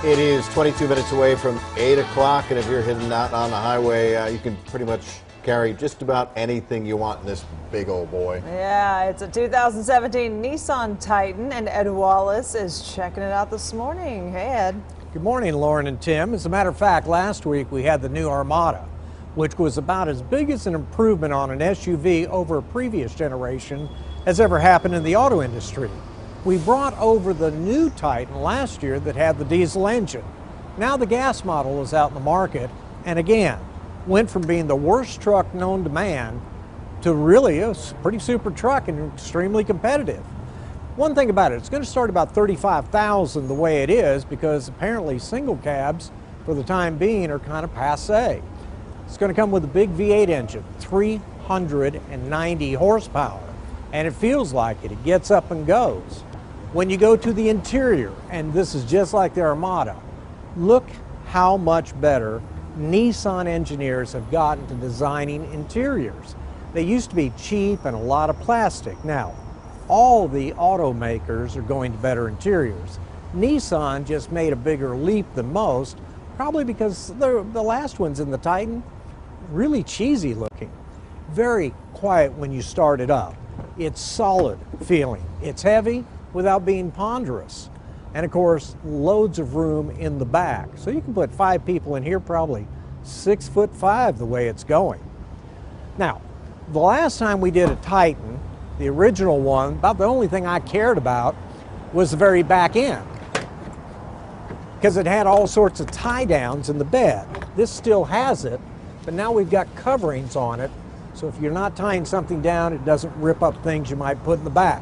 It is 22 minutes away from 8 o'clock, and if you're heading out on the highway, you can pretty much carry just about anything you want in this big old boy. Yeah, it's a 2017 Nissan Titan, and Ed Wallace is checking it out this morning. Hey, Ed. Good morning, Lauren and Tim. As a matter of fact, last week we had the new Armada, which was about as big as an improvement on an SUV over a previous generation as ever happened in the auto industry. We brought over the new Titan last year that had the diesel engine. Now the gas model is out in the market, and again, went from being the worst truck known to man to really a pretty super truck and extremely competitive. One thing about it, it's going to start about $35,000 the way it is because apparently single cabs for the time being are kind of passe. It's going to come with a big V8 engine, 390 horsepower, and it feels like it. It gets up and goes. When you go to the interior, and this is just like the Armada, look how much better Nissan engineers have gotten to designing interiors. They used to be cheap and a lot of plastic. Now, all the automakers are going to better interiors. Nissan just made a bigger leap than most, probably because the last ones in the Titan, really cheesy looking. Very quiet when you start it up. It's solid feeling. It's heavy without being ponderous. And of course, loads of room in the back. So you can put 5 people in here, probably 6'5" the way it's going. Now, the last time we did a Titan, the original one, about the only thing I cared about was the very back end, because it had all sorts of tie downs in the bed. This still has it, but now we've got coverings on it. So if you're not tying something down, it doesn't rip up things you might put in the back.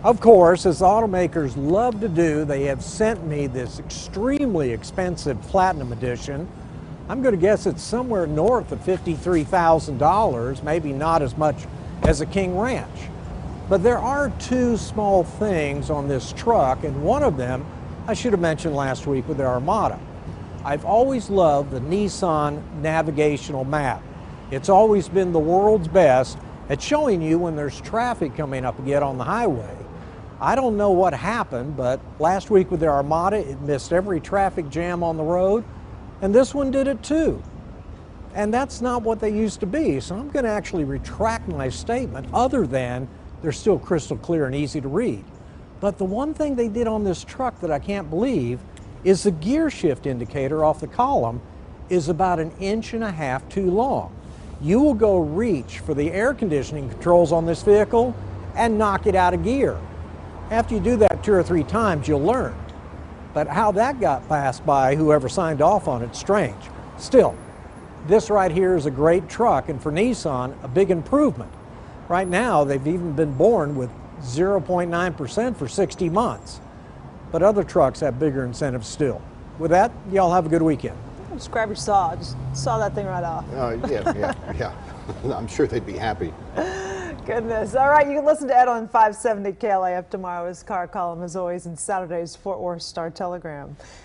Of course, as automakers love to do, they have sent me this extremely expensive Platinum Edition. I'm going to guess it's somewhere north of $53,000, maybe not as much as a King Ranch. But there are 2 small things on this truck, and one of them I should have mentioned last week with the Armada. I've always loved the Nissan navigational map. It's always been the world's best at showing you when there's traffic coming up again on the highway. I don't know what happened, but last week with the Armada, it missed every traffic jam on the road, and this one did it too. And that's not what they used to be, so I'm going to actually retract my statement, other than they're still crystal clear and easy to read. But the one thing they did on this truck that I can't believe is the gear shift indicator off the column is about 1.5 inches too long. You will go reach for the air conditioning controls on this vehicle and knock it out of gear. After you do that 2 or 3 times, you'll learn. But how that got passed by whoever signed off on it's strange. Still, this right here is a great truck, and for Nissan, a big improvement. Right now, they've even been born with 0.9% for 60 months. But other trucks have bigger incentives still. With that, y'all have a good weekend. Just grab your saw. Just saw that thing right off. Yeah. I'm sure they'd be happy. Goodness. All right, you can listen to Ed on 570 KLAF tomorrow. His car column, as always, in Saturday's Fort Worth Star Telegram.